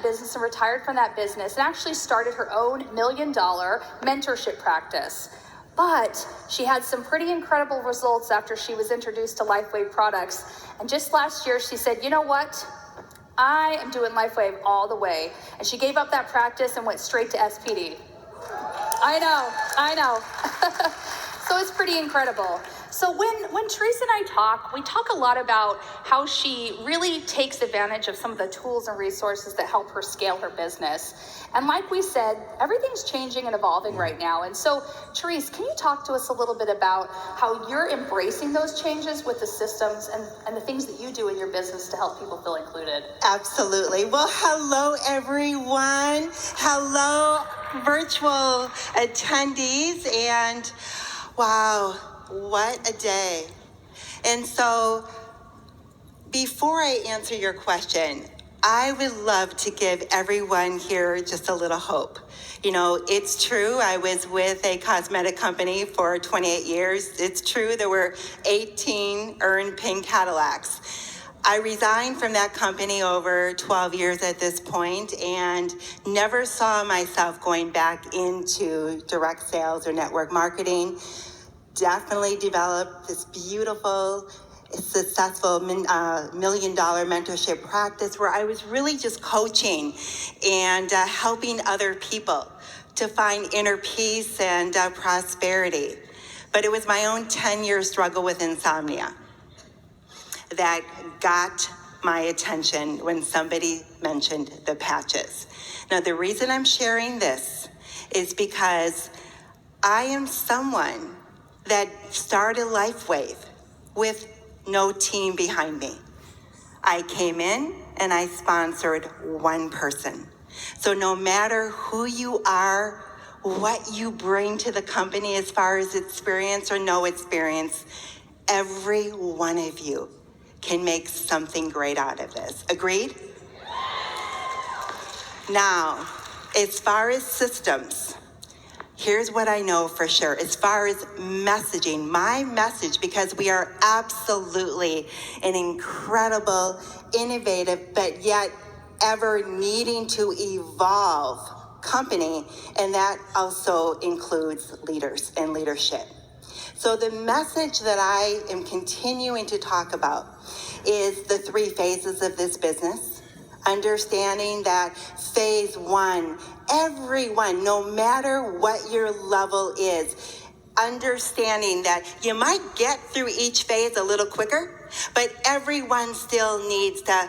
business and retired from that business and actually started her own $1 million mentorship practice. But she had some pretty incredible results after she was introduced to Lifewave products. And just last year, she said, you know what? I am doing Lifewave all the way. And she gave up that practice and went straight to SPD. I know. So it's pretty incredible. So when Teresa and I talk, we talk a lot about how she really takes advantage of some of the tools and resources that help her scale her business. And like we said, everything's changing and evolving right now. And so, Teresa, can you talk to us a little bit about how you're embracing those changes with the systems and the things that you do in your business to help people feel included? Absolutely. Well, hello, everyone. Hello, virtual attendees. And wow, what a day. And so before I answer your question, I would love to give everyone here just a little hope. You know, it's true, I was with a cosmetic company for 28 years. It's true, there were 18 earned pink Cadillacs. I resigned from that company over 12 years at this point and never saw myself going back into direct sales or network marketing. Definitely developed this beautiful, successful $1 million mentorship practice where I was really just coaching and helping other people to find inner peace and prosperity. But it was my own 10-year struggle with insomnia that got my attention when somebody mentioned the patches. Now, the reason I'm sharing this is because I am someone that started Lifewave with no team behind me. I came in and I sponsored one person. So no matter who you are, what you bring to the company as far as experience or no experience, every one of you can make something great out of this. Agreed? Now, as far as systems, here's what I know for sure. As far as messaging, my message, because we are absolutely an incredible, innovative, but yet ever needing to evolve company, and that also includes leaders and leadership. So the message that I am continuing to talk about is the 3 phases of this business. Understanding that phase 1, everyone, no matter what your level is, understanding that you might get through each phase a little quicker, but everyone still needs to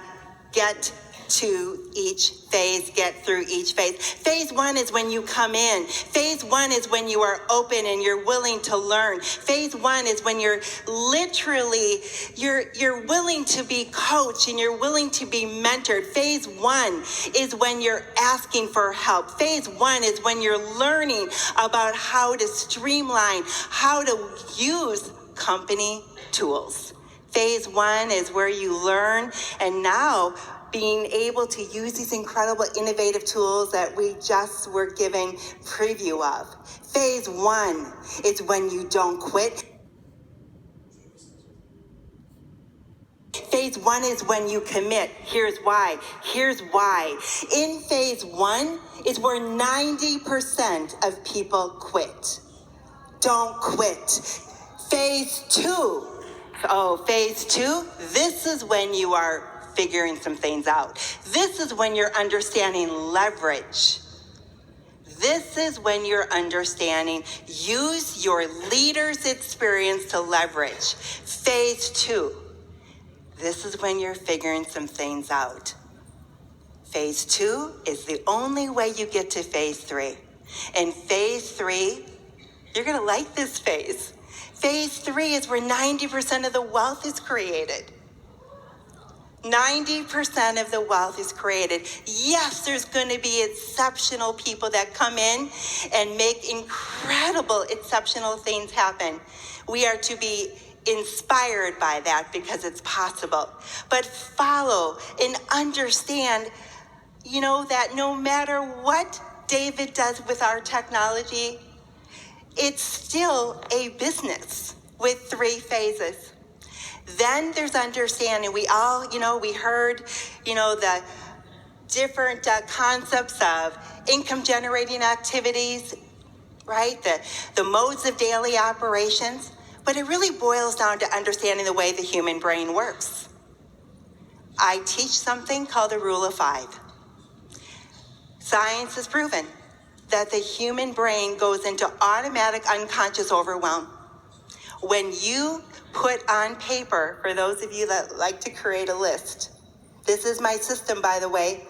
get to each phase, get through each phase. Phase 1 is when you come in. Phase 1 is when you are open and you're willing to learn. Phase 1 is when you're literally, you're willing to be coached and you're willing to be mentored. Phase 1 is when you're asking for help. Phase 1 is when you're learning about how to streamline, how to use company tools. Phase 1 is where you learn, and now being able to use these incredible innovative tools that we just were given preview of. Phase 1 is when you don't quit. Phase 1 is when you commit. Here's why. In phase 1 is where 90% of people quit. Don't quit. Phase 2, this is when you are figuring some things out. This is when you're understanding leverage. This is when you're understanding, use your leader's experience to leverage. Phase 2, this is when you're figuring some things out. Phase 2 is the only way you get to phase 3. And phase 3, you're gonna like this phase. Phase 3 is where 90% of the wealth is created. 90% of the wealth is created. Yes, there's going to be exceptional people that come in and make incredible, exceptional things happen. We are to be inspired by that because it's possible. But follow and understand, that no matter what David does with our technology, it's still a business with 3 phases. Then there's understanding. We all, we heard, different concepts of income generating activities, right? The modes of daily operations. But it really boils down to understanding the way the human brain works. I teach something called the rule of 5. Science has proven that the human brain goes into automatic unconscious overwhelm. When you put on paper, for those of you that like to create a list, this is my system, by the way.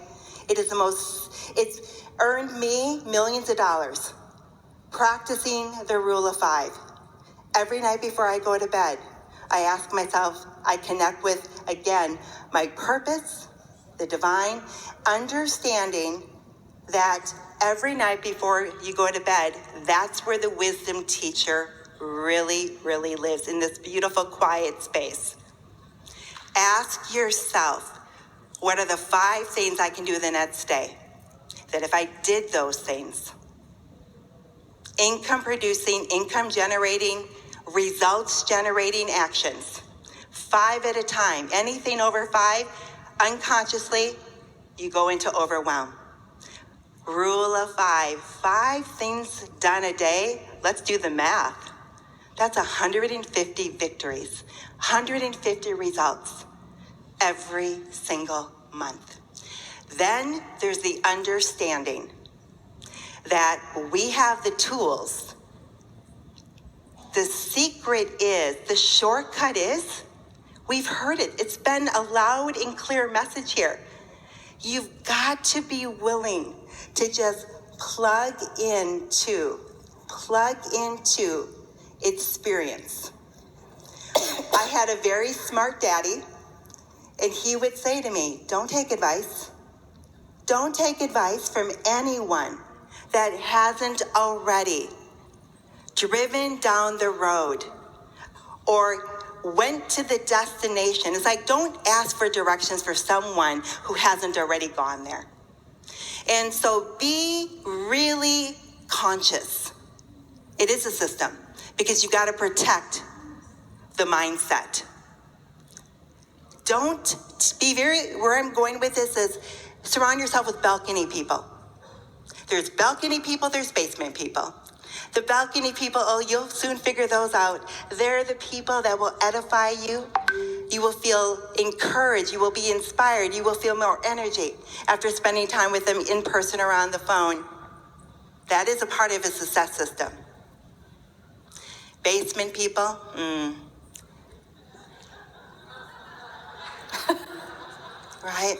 It's earned me millions of dollars practicing the rule of 5. Every night before I go to bed, I ask myself, I connect with, again, my purpose, the divine, understanding that every night before you go to bed, that's where the wisdom teacher really, really lives, in this beautiful, quiet space. Ask yourself, what are the 5 things I can do the next day? That if I did those things, income producing, income generating, results generating actions, 5 at a time, anything over 5, unconsciously, you go into overwhelm. Rule of 5, 5 things done a day, let's do the math. That's 150 victories, 150 results every single month. Then there's the understanding that we have the tools. The secret is, the shortcut is, we've heard it. It's been a loud and clear message here. You've got to be willing to just plug into experience. I had a very smart daddy, and he would say to me, don't take advice. Don't take advice from anyone that hasn't already driven down the road or went to the destination. It's like, don't ask for directions for someone who hasn't already gone there. And so be really conscious. It is a system, because you got to protect the mindset. Don't be where I'm going with this is, surround yourself with balcony people. There's balcony people, there's basement people. The balcony people, you'll soon figure those out. They're the people that will edify you. You will feel encouraged. You will be inspired. You will feel more energy after spending time with them in person or on the phone. That is a part of a success system. Basement people, right?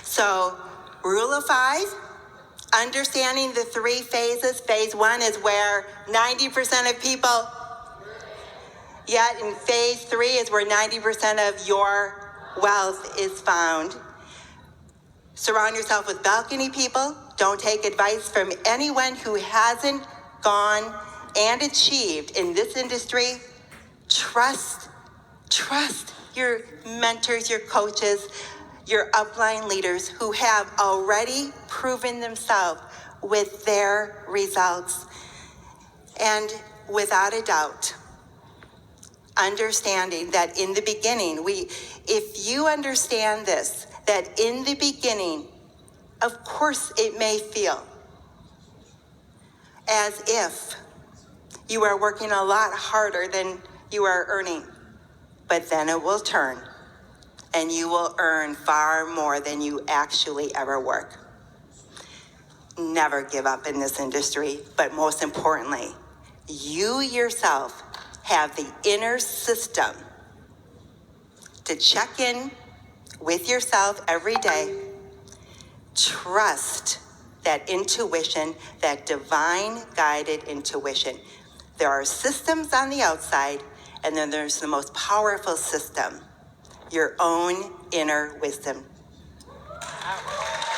So, rule of 5, understanding the 3 phases. Phase 1 is where 90% of people, yet in phase 3 is where 90% of your wealth is found. Surround yourself with balcony people. Don't take advice from anyone who hasn't gone and achieved in this industry. Trust your mentors, your coaches, your upline leaders who have already proven themselves with their results. And without a doubt, understanding that in the beginning, if you understand this, that in the beginning, of course it may feel as if you are working a lot harder than you are earning, but then it will turn and you will earn far more than you actually ever work. Never give up in this industry, but most importantly, you yourself have the inner system to check in with yourself every day. Trust that intuition, that divine guided intuition. There are systems on the outside, and then there's the most powerful system, your own inner wisdom.